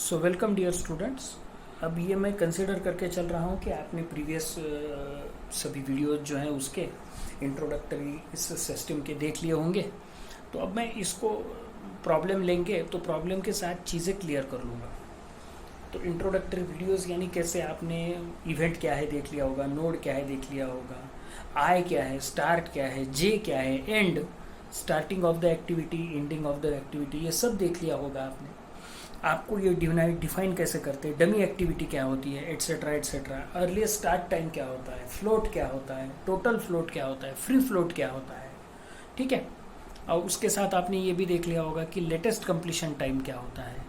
So welcome dear students. अब ये मैं कंसिडर करके चल रहा हूँ कि आपने प्रीवियस सभी वीडियोज जो हैं उसके इंट्रोडक्टरी इस सिस्टम के देख लिए होंगे। तो अब मैं इसको प्रॉब्लम लेंगे तो प्रॉब्लम के साथ चीज़ें क्लियर कर लूँगा। तो इंट्रोडक्टरी वीडियोस यानी कैसे आपने इवेंट क्या है देख लिया होगा, नोड क्या है देख लिया होगा, आई क्या है, स्टार्ट क्या है, जे क्या है, and starting of the activity, ending of the activity, ये सब देख लिया होगा आपने। आपको ये डिफाइन कैसे करते हैं, डमी एक्टिविटी क्या होती है, etcetera etcetera, earliest start time क्या होता है, फ्लोट क्या होता है, टोटल फ्लोट क्या होता है, फ्री फ्लोट क्या होता है, ठीक है। और उसके साथ आपने ये भी देख लिया होगा कि लेटेस्ट कंप्लीशन टाइम क्या होता है।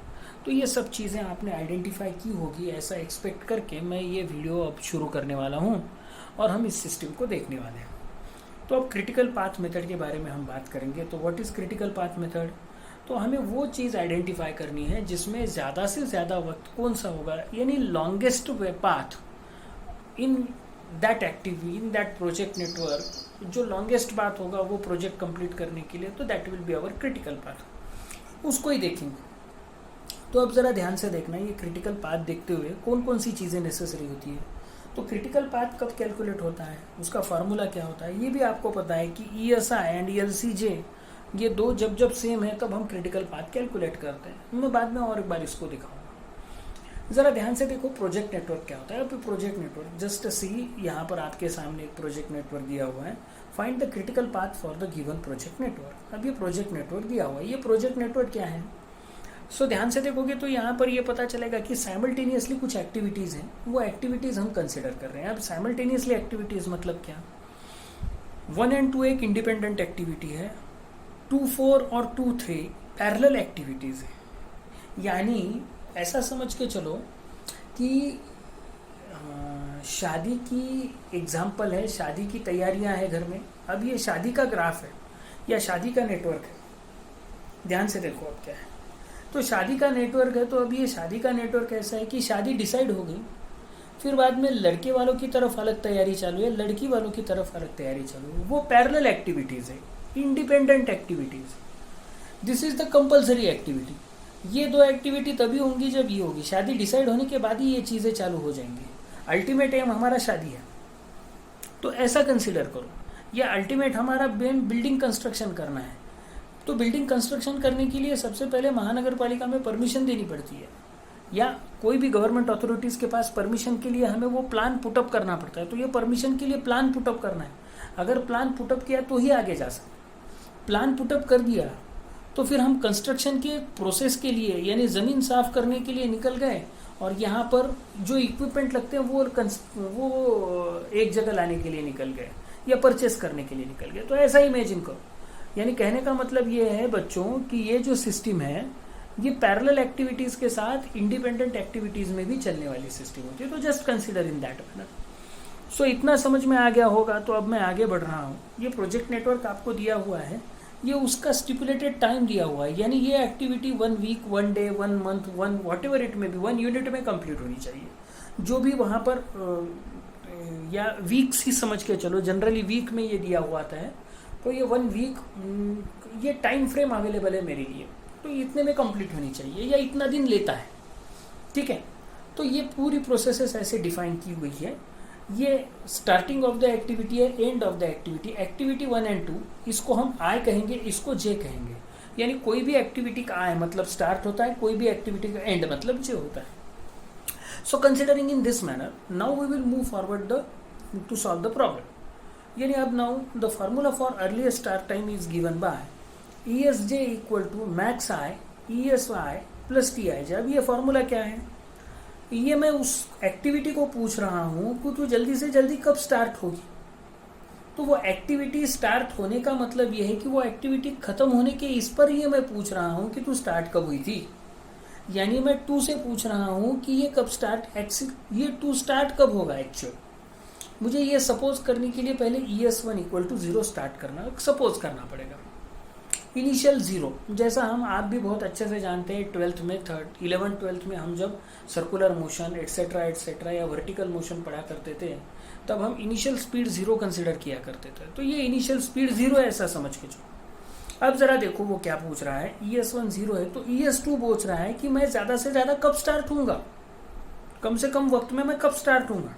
तो ये सब चीज़ें आपने आइडेंटिफाई की होगी, ऐसा एक्सपेक्ट करके मैं ये वीडियो अब शुरू करने वाला हूँ और हम इस सिस्टम को देखने वाले हैं। तो अब क्रिटिकल पाथ मेथड के बारे में हम बात करेंगे। तो what is critical path method? तो हमें वो चीज़ आइडेंटिफाई करनी है जिसमें ज़्यादा से ज़्यादा वक्त कौन सा होगा, यानी longest way path in that activity, in that project network, जो लॉन्गेस्ट पाथ होगा वो प्रोजेक्ट कंप्लीट करने के लिए, तो that will be our critical path. उसको ही देखेंगे। तो अब ज़रा ध्यान से देखना, ये क्रिटिकल पाथ देखते हुए कौन कौन सी चीज़ें नेसेसरी होती है। तो क्रिटिकल पाथ कब कैलकुलेट होता है, उसका फार्मूला क्या होता है, ये भी आपको पता है कि ESI एंड ELCJ, ये दो जब सेम है तब हम क्रिटिकल पाथ कैलकुलेट करते हैं। मैं बाद में और एक बार इसको दिखाऊंगा। ज़रा ध्यान से देखो प्रोजेक्ट नेटवर्क क्या होता है। अब प्रोजेक्ट नेटवर्क जस्ट सी, यहाँ पर आपके सामने एक प्रोजेक्ट नेटवर्क दिया हुआ है। Find the critical path for the given project network. अब ये प्रोजेक्ट नेटवर्क दिया हुआ है, ये प्रोजेक्ट नेटवर्क क्या है। सो ध्यान से देखोगे तो यहाँ पर ये पता चलेगा कि साइमल्टेनियसली कुछ एक्टिविटीज़ हैं, वो एक्टिविटीज़ हम कंसिडर कर रहे हैं। अब साइमल्टेनियसली एक्टिविटीज़ मतलब क्या, 1 and 2 एक इंडिपेंडेंट एक्टिविटी है, 2, 4 और 2, 3 पैरेलल एक्टिविटीज़ है। यानी ऐसा समझ के चलो कि शादी की एग्जाम्पल है, शादी की तैयारियां हैं घर में। अब ये शादी का ग्राफ है या शादी का नेटवर्क है। ध्यान से देखो अब क्या है। तो शादी का नेटवर्क है, तो अब ये शादी का नेटवर्क ऐसा है कि शादी डिसाइड हो गई, फिर बाद में लड़के वालों की तरफ अलग तैयारी चालू है, लड़की वालों की तरफ अलग तैयारी चालू है। वो पैरेलल एक्टिविटीज़ है, independent activities. This is the compulsory activity. ये दो एक्टिविटी तभी होंगी जब ये होगी, शादी डिसाइड होने के बाद ही ये चीज़ें चालू हो जाएंगी। अल्टीमेट एम हमारा शादी है, तो ऐसा कंसिडर करो। या अल्टीमेट हमारा बिल्डिंग कंस्ट्रक्शन करना है, तो बिल्डिंग कंस्ट्रक्शन करने के लिए सबसे पहले महानगर पालिका में परमिशन देनी पड़ती है, या कोई भी गवर्नमेंट अथॉरिटीज़ के पास परमिशन के लिए हमें वो प्लान पुटअप करना पड़ता है। तो ये परमिशन के लिए प्लान पुटअप करना है। अगर प्लान पुटअप किया तो ही आगे जा सकते। प्लान पुटअप कर दिया तो फिर हम कंस्ट्रक्शन के प्रोसेस के लिए, यानी ज़मीन साफ करने के लिए निकल गए, और यहाँ पर जो इक्विपमेंट लगते हैं वो एक जगह लाने के लिए निकल गए या परचेस करने के लिए निकल गए। तो ऐसा इमेजिन करो। यानी कहने का मतलब ये है बच्चों कि ये जो सिस्टम है ये पैरेलल एक्टिविटीज़ के साथ इंडिपेंडेंट एक्टिविटीज़ में भी चलने वाली सिस्टम होती है। तो just consider in that manner. So इतना समझ में आ गया होगा। तो अब मैं आगे बढ़ रहा हूँ। ये प्रोजेक्ट नेटवर्क आपको दिया हुआ है, ये उसका स्टिपुलेटेड टाइम दिया हुआ है, यानी ये activity 1 week, 1 day, 1 month, 1 whatever it में भी 1 यूनिट में कंप्लीट होनी चाहिए। जो भी वहाँ पर या वीक्स ही समझ के चलो, जनरली वीक में ये दिया हुआ आता है। तो ये 1 वीक, ये टाइम फ्रेम अवेलेबल है मेरे लिए, तो इतने में कंप्लीट होनी चाहिए या इतना दिन लेता है, ठीक है। तो ये पूरी प्रोसेसेस ऐसे डिफाइन की हुई है। ये स्टार्टिंग ऑफ द एक्टिविटी है, end of the activity. Activity 1 and 2 इसको हम आई कहेंगे, इसको जे कहेंगे। यानी कोई भी एक्टिविटी का आई मतलब स्टार्ट होता है, कोई भी एक्टिविटी का एंड मतलब जे होता है। So considering in this manner, now we will move forward to solve the problem. यानी अब now the formula for earliest start time is given by ESJ equal to max I ESI plus TIJ। अब ये formula क्या है, ये मैं उस activity को पूछ रहा हूँ कि तू जल्दी से जल्दी कब स्टार्ट होगी। तो वो एक्टिविटी स्टार्ट होने का मतलब ये है कि वो एक्टिविटी खत्म होने के इस पर ये मैं पूछ रहा हूँ कि तू स्टार्ट कब हुई थी। यानी मैं 2 से पूछ रहा हूँ कि ये कब स्टार्ट, ये 2 स्टार्ट कब होगा एक्चुअल। मुझे ये सपोज करने के लिए पहले ES1 इक्वल टू 0 स्टार्ट करना, सपोज करना पड़ेगा। इनिशियल 0, जैसा हम आप भी बहुत अच्छे से जानते हैं 12th में, 11th 12th में हम जब सर्कुलर मोशन एट्सेट्रा एट्सेट्रा या वर्टिकल मोशन पढ़ा करते थे, तब हम इनिशियल स्पीड 0 कंसिडर किया करते थे। तो ये इनिशियल स्पीड 0 ऐसा समझ के चलो। अब जरा देखो वो क्या पूछ रहा है, ES1 0 है तो ES2 पूछ रहा है कि मैं ज़्यादा से ज़्यादा कब स्टार्ट होऊंगा, कम से कम वक्त में मैं कब स्टार्ट होऊंगा।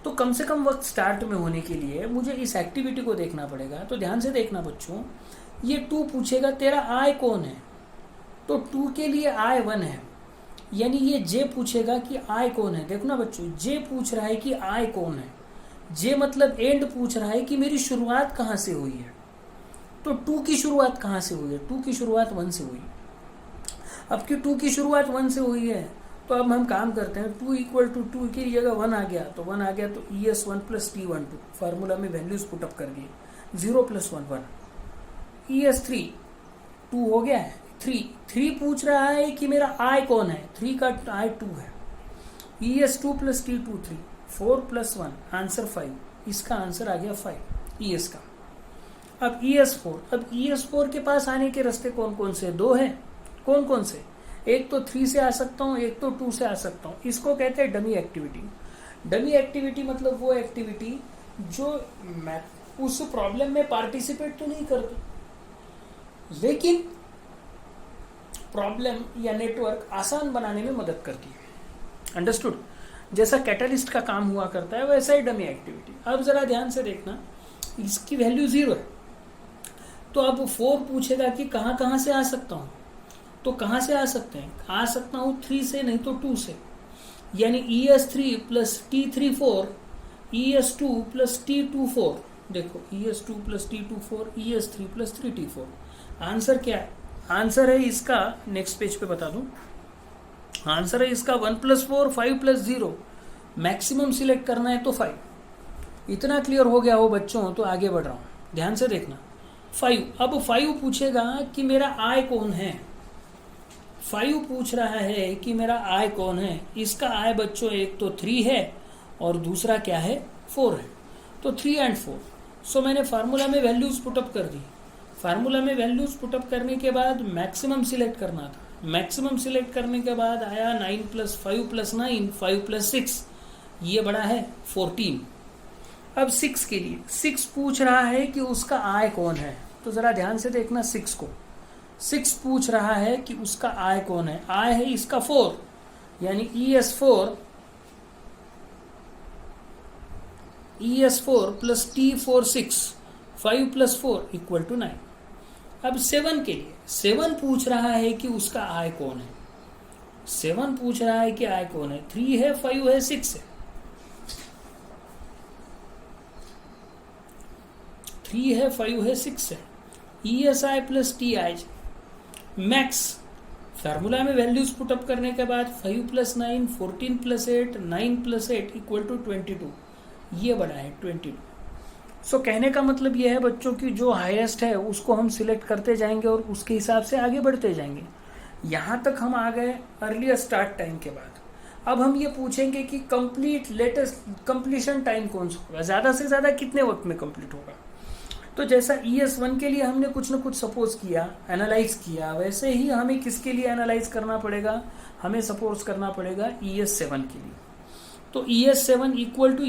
तो कम से कम वक्त स्टार्ट में होने के लिए मुझे इस एक्टिविटी को देखना पड़ेगा। तो ध्यान से देखना बच्चों, ये 2 पूछेगा तेरा I कौन है, तो 2 के लिए I 1 है, यानी ये J पूछेगा कि I कौन है। देखो ना बच्चों, J पूछ रहा है कि I कौन है, J मतलब एंड पूछ रहा है कि मेरी शुरुआत कहाँ से हुई है। तो 2 की शुरुआत कहाँ से हुई है, 2 की शुरुआत 1 से हुई। अब कि 2 की शुरुआत 1 से हुई है तो अब हम काम करते हैं, 2 = 2 की जगह 1 आ गया तो 1 आ गया, तो ES1 + T12 फार्मूला में वैल्यूज पुटअप कर दिए, 0 + 1 1, ES3 2 हो गया है, 3 पूछ रहा है कि मेरा I कौन है, 3 का I 2 है, ES2 + T2 3, 4 + 1 आंसर 5, इसका आंसर आ गया 5 ES का। अब ES4 के पास आने के रास्ते कौन कौन से, 2 है, कौन कौन से, एक तो 3 से आ सकता हूँ, एक तो 2 से आ सकता हूँ। इसको कहते हैं डमी एक्टिविटी। डमी एक्टिविटी मतलब वो एक्टिविटी जो उस प्रॉब्लम में पार्टिसिपेट तो नहीं करती लेकिन प्रॉब्लम या नेटवर्क आसान बनाने में मदद करती है। अंडरस्टूड? जैसा कैटलिस्ट का काम हुआ करता है वैसा ही डमी एक्टिविटी। अब जरा ध्यान से देखना, इसकी वैल्यू 0 है तो अब 4 पूछेगा कि कहाँ कहाँ से आ सकता हूँ, तो कहाँ से आ सकते हैं, आ सकता हूँ 3 से, नहीं तो 2 से, यानी ES3 + T34 ES2 + T24। देखो ES2 + T24 ES3 + 3T4। Answer क्या है, आंसर है इसका, नेक्स्ट पेज पे बता दूं, आंसर है इसका 1 + 4 5 + 0। मैक्सिमम सिलेक्ट करना है तो 5। इतना क्लियर हो गया हो बच्चों तो आगे बढ़ रहा हूँ, ध्यान से देखना। 5, अब 5 पूछेगा कि मेरा I कौन है, 5 पूछ रहा है कि मेरा I कौन है। इसका I बच्चों एक तो 3 है और दूसरा क्या है, 4 है, तो 3 और 4। सो मैंने फार्मूला में वैल्यूज पुटअप कर दी। फार्मूला में वैल्यूज पुटअप करने के बाद मैक्सिमम सिलेक्ट करना था। मैक्सिमम सिलेक्ट करने के बाद आया 9 + 5 + 9 5 + 6, ये बड़ा है 14। अब 6 के लिए 6 पूछ रहा है कि उसका I कौन है, तो जरा ध्यान से देखना 6 को। 6 पूछ रहा है कि उसका I कौन है, I है इसका 4, यानी ES4 + T4 6, 5 + 4 = 9। अब 7 के लिए 7 पूछ रहा है कि उसका I कौन है। 7 पूछ रहा है कि I कौन है, 3 है 5 है 6 है, 3 है 5 है 6 है, ESI + TI मैक्स। फार्मूला में वैल्यूज पुटअप करने के बाद 5 + 9 14 + 8 9 + 8 = 22, ये बड़ा है 22। सो कहने का मतलब ये है बच्चों की जो हाईएस्ट है उसको हम सिलेक्ट करते जाएंगे और उसके हिसाब से आगे बढ़ते जाएंगे। यहाँ तक हम आ गए अर्लियर स्टार्ट टाइम के बाद। अब हम ये पूछेंगे कि कंप्लीशन टाइम कौन सा होगा, ज़्यादा से ज़्यादा कितने वक्त में कंप्लीट होगा। तो जैसा ES1 के लिए हमने कुछ न कुछ सपोज किया, एनालाइज किया, वैसे ही हमें किसके लिए एनालाइज करना पड़ेगा, हमें सपोज करना पड़ेगा ES7 के लिए। तो ES7 =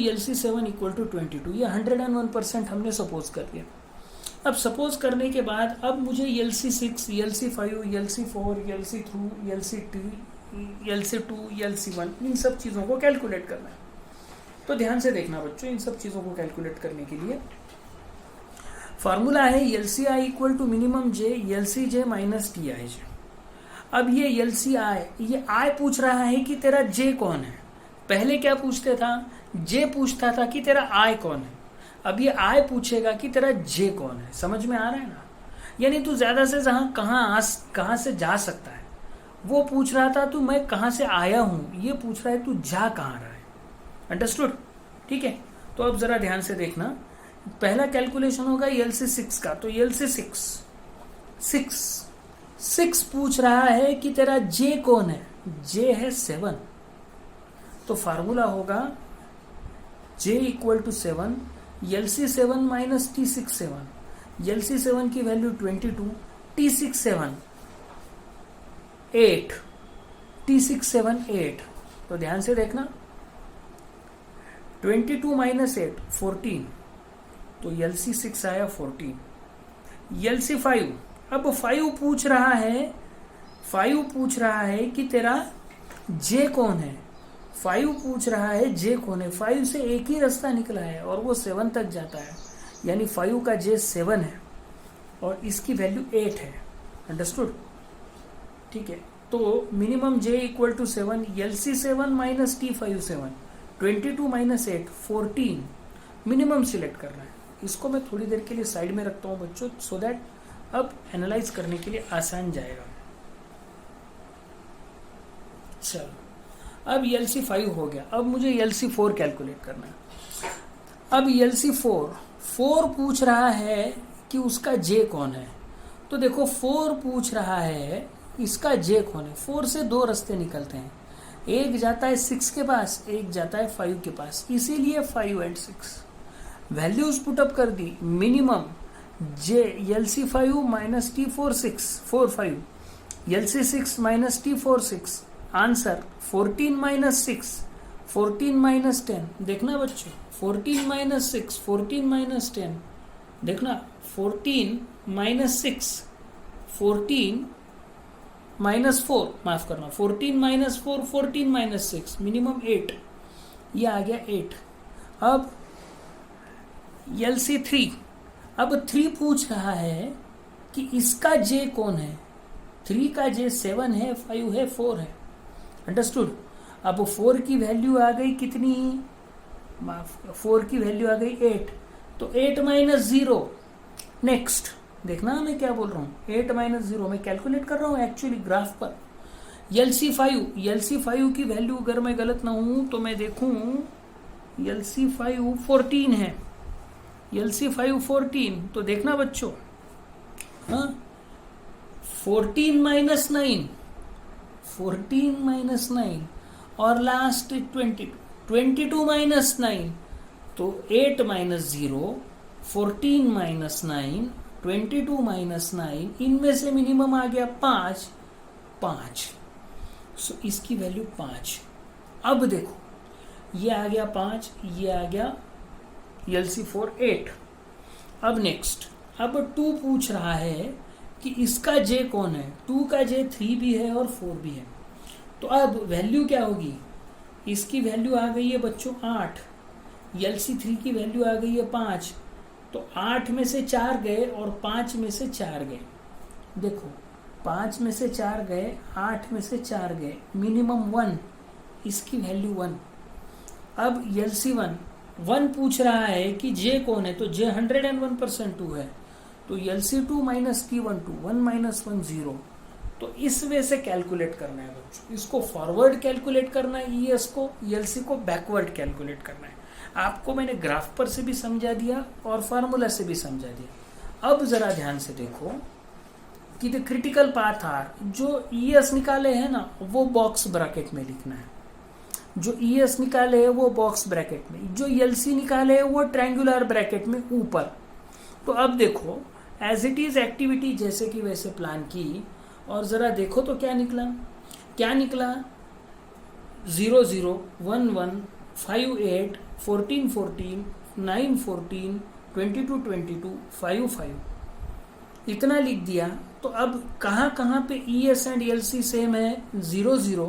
LC7 = 22, ये 101% हमने सपोज कर लिया। अब सपोज करने के बाद अब मुझे LC6 LC5 LC4 LC3 LC2 LC1 इन सब चीज़ों को कैलकुलेट करना है। तो ध्यान से देखना बच्चों, इन सब चीज़ों को कैलकुलेट करने के लिए फार्मूला है LCI = minimum J LCJ - TIJ। अब ये LCI, ये I पूछ रहा है कि तेरा J कौन है। पहले क्या पूछते था, J पूछता था कि तेरा I कौन है, अब ये I पूछेगा कि तेरा J कौन है। समझ में आ रहा है ना, यानी तू ज़्यादा से कहाँ से जा सकता है, वो पूछ रहा था तू मैं कहाँ से आया हूँ, ये पूछ रहा है तू जा कहाँ रहा है। अंडरस्टूड? ठीक है, तो अब ज़रा ध्यान से देखना, पहला कैलकुलेशन होगा LC6 का। तो LC6 6 पूछ रहा है कि तेरा J कौन है, J है 7, तो फार्मूला होगा J = 7 LC7 - T6 7। LC7 की वैल्यू 22, T6 7 8, T6 7 8। तो ध्यान से देखना, 22 - 8 14, तो LC6 आया 14। LC5 अब 5 पूछ रहा है कि तेरा जे कौन है। 5 पूछ रहा है जे कौन है। 5 से एक ही रास्ता निकला है और वो 7 तक जाता है, यानी 5 का जे 7 है और इसकी वैल्यू 8 है। अंडरस्टूड? ठीक है, तो minimum J equal to 7, LC 7 minus T5 7, 22 minus 8 14, minimum select करना है। इसको मैं थोड़ी देर के लिए साइड में रखता हूँ बच्चों, सो दैट अब एनालाइज करने के लिए आसान जाएगा। चलो, अब LC 5 हो गया, अब मुझे LC 4 कैलकुलेट करना है। अब LC 4 पूछ रहा है कि उसका जे कौन है। तो देखो 4 पूछ रहा है इसका जे कौन है। 4 से 2 रास्ते निकलते हैं, एक जाता है 6 के पास, एक जाता है 5 के पास, इसीलिए 5 and 6 वैल्यूज पुटअप कर दी। मिनिमम जे LC 5 minus T4 6 4 5, LC 6 minus T4 6, answer 14 minus 6 14 minus 10। देखना बच्चों, 14 माइनस 6 14 माइनस 10, देखना 14 माइनस 6 14 माइनस 4, माफ करना 14 माइनस 4 14 माइनस 6, मिनिमम 8, ये आ गया 8। अब LC 3, अब 3 पूछ रहा है कि इसका जे कौन है। 3 का जे 7 है, 5 है, 4 है। अंडरस्टूड? अब 4 की वैल्यू आ गई कितनी, 4 की वैल्यू आ गई 8, तो 8 माइनस 0। नेक्स्ट देखना मैं क्या बोल रहा हूँ, 8 माइनस 0 मैं कैलकुलेट कर रहा हूँ एक्चुअली ग्राफ पर। LC 5 की वैल्यू अगर मैं गलत ना हूँ तो मैं देखूँ, LC 5 14 है, LC 5 14, तो देखना बच्चों, हाँ 14 माइनस 9 14 माइनस 9 और लास्ट 22 माइनस 9, तो 8 माइनस 0 14 माइनस 9 22 माइनस 9, इनमें से मिनिमम आ गया 5। सो इसकी वैल्यू 5। अब देखो ये आ गया 5, ये आ गया LC 4 8। अब नेक्स्ट, अब 2 पूछ रहा है कि इसका जे कौन है। 2 का जे 3 भी है और 4 भी है। तो अब वैल्यू क्या होगी, इसकी वैल्यू आ गई है बच्चों 8, LC 3 की वैल्यू आ गई है 5, तो 8 में से 4 गए और 5 में से 4 गए। देखो 5 में से 4 गए, 8 में से 4 गए, मिनिमम 1, इसकी वैल्यू 1। अब LC 1 पूछ रहा है कि जे कौन है, तो जे 101% 2 है, तो LC 2 माइनस T1 2, 1 माइनस 1 0। तो इस वे से कैलकुलेट करना है बच्चों, इसको फॉरवर्ड कैलकुलेट करना है ES को, LC को बैकवर्ड कैलकुलेट करना है। आपको मैंने ग्राफ पर से भी समझा दिया और फार्मूला से भी समझा दिया। अब जरा ध्यान से देखो कि द क्रिटिकल पाथ आर, जो ES निकाले हैं ना वो बॉक्स ब्रैकेट में लिखना है, जो ES निकाले है वो बॉक्स ब्रैकेट में, जो LC निकाले है वो ट्रायंगुलर ब्रैकेट में ऊपर। तो अब देखो एज इट इज एक्टिविटी जैसे कि वैसे प्लान की, और जरा देखो तो क्या निकला 0 0 1 1 5 8 14 14 9 14 22 22 5 5, इतना लिख दिया। तो अब कहाँ पे ES एंड LC सेम है, 0 0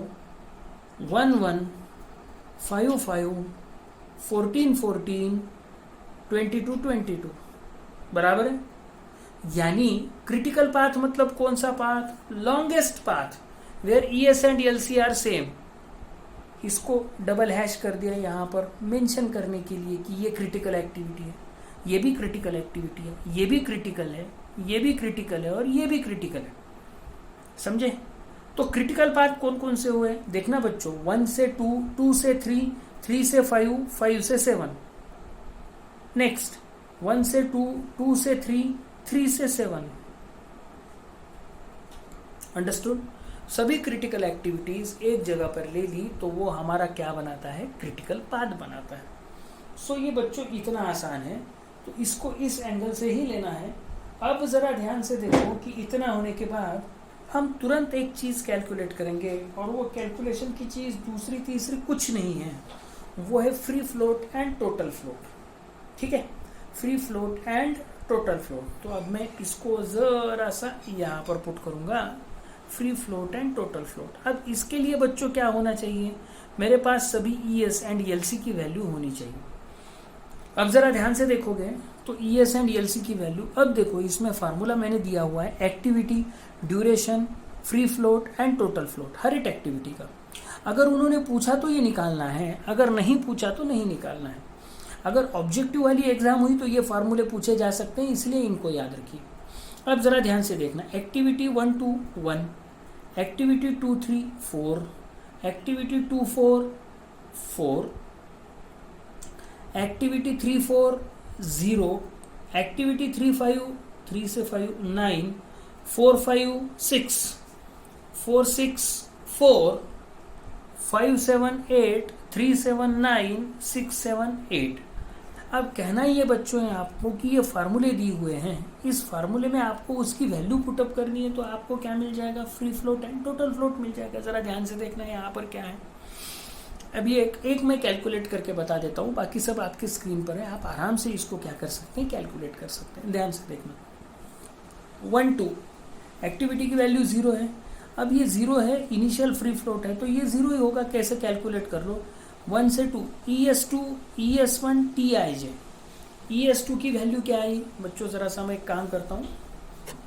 1 1 5 5 14 14 22 22 बराबर है। यानी क्रिटिकल पाथ मतलब कौन सा path, longest path where ES and LC are same. इसको डबल हैश कर दिया यहाँ पर मेंशन करने के लिए कि ये क्रिटिकल एक्टिविटी है, ये भी क्रिटिकल एक्टिविटी है, ये भी क्रिटिकल है, ये भी क्रिटिकल है और ये भी क्रिटिकल है। समझे? तो क्रिटिकल पाथ कौन कौन से हुए देखना बच्चों, 1 से 2, 2 से 3, 3 से 5, 5 से 7। नेक्स्ट 1 से 2, 2 से 3, 3 से 7। अंडरस्टूड? सभी क्रिटिकल एक्टिविटीज एक जगह पर ले ली तो वो हमारा क्या बनाता है, क्रिटिकल पाथ बनाता है। सो ये बच्चों इतना आसान है, तो इसको इस एंगल से ही लेना है। अब जरा ध्यान से देखो कि इतना होने के बाद हम तुरंत एक चीज कैलकुलेट करेंगे, और वो कैलकुलेशन की चीज दूसरी तीसरी कुछ नहीं है, वो है free float and total float. ठीक है, free float and total float. तो अब मैं इसको ज़रा सा यहाँ पर पुट करूँगा, free float and total float. अब इसके लिए बच्चों क्या होना चाहिए, मेरे पास सभी ES एंड LC की वैल्यू होनी चाहिए। अब ज़रा ध्यान से देखोगे तो ES एंड LC की वैल्यू, अब देखो इसमें फार्मूला मैंने दिया हुआ है activity, duration, free float and total float, हर एक एक्टिविटी का। अगर उन्होंने पूछा तो ये निकालना है, अगर नहीं पूछा तो नहीं निकालना है। अगर ऑब्जेक्टिव वाली एग्जाम हुई तो ये फार्मूले पूछे जा सकते हैं, इसलिए इनको याद रखिए। अब ज़रा ध्यान से देखना, activity 1 2 1, activity 2 3 4, activity 2 4 4, activity 3 4 0, activity 3 5 3 से 5 9, 4 5 6, 4 6 4, 5 7 8, 3 7 9, 6 7 8। अब कहना ये बच्चों है आपको कि ये फार्मूले दिए हुए हैं, इस फार्मूले में आपको उसकी वैल्यू पुटअप करनी है, तो आपको क्या मिल जाएगा, free float and total float मिल जाएगा। ज़रा ध्यान से देखना है यहाँ पर क्या है। अभी एक मैं कैलकुलेट करके बता देता हूँ, बाकी सब आपकी स्क्रीन पर है, आप आराम से इसको क्या कर सकते हैं, कैलकुलेट कर सकते हैं। ध्यान से देखना, 1 2 एक्टिविटी की वैल्यू 0 है। अब ये 0 है, इनिशियल फ्री फ्लोट है, तो ये 0 ही होगा। कैसे कैलकुलेट कर लो, 1 से 2, ES2 ES1 TIJ। ES2 की वैल्यू क्या आई बच्चों, ज़रा सा मैं एक काम करता हूँ,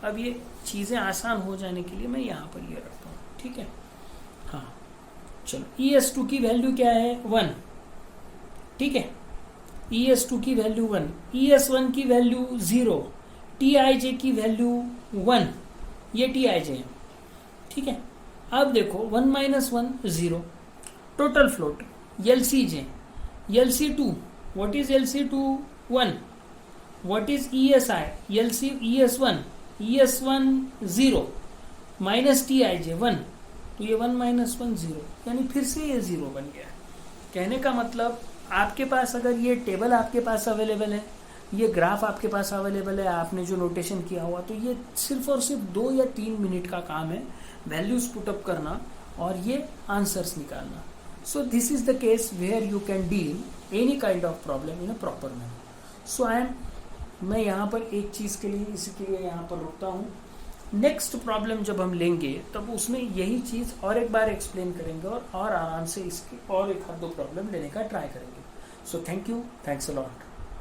अब ये चीज़ें आसान हो जाने के लिए मैं यहाँ पर ये रखता हूँ, ठीक है। हाँ चलो, ES2 की वैल्यू क्या है, 1, ठीक है। ES2 की वैल्यू 1, ES1 की वैल्यू 0, TIJ की वैल्यू 1, ये TIJ है, ठीक है। अब देखो 1 - 1 0, total float LCJ, LC2, what is LC2, 1, what is ESI, ES1, ES1 0, minus TIJ 1, तो ये 1 - 1 0, यानी फिर से ये 0 बन गया। कहने का मतलब आपके पास अगर ये टेबल आपके पास अवेलेबल है, ये ग्राफ आपके पास अवेलेबल है, आपने जो नोटेशन किया हुआ, तो ये सिर्फ और सिर्फ 2 या 3 मिनट का काम है, वैल्यूज पुटअप करना और ये आंसर्स निकालना। So this is the case where you can deal any kind of problem in a proper manner. So मैं यहाँ पर एक चीज़ के लिए इसके लिए यहाँ पर रुकता हूँ। नेक्स्ट प्रॉब्लम जब हम लेंगे तब उसमें यही चीज़ और एक बार एक्सप्लेन करेंगे और आराम से इसके और एक आध दो प्रॉब्लम लेने का ट्राई करेंगे। So thank you, thanks a lot.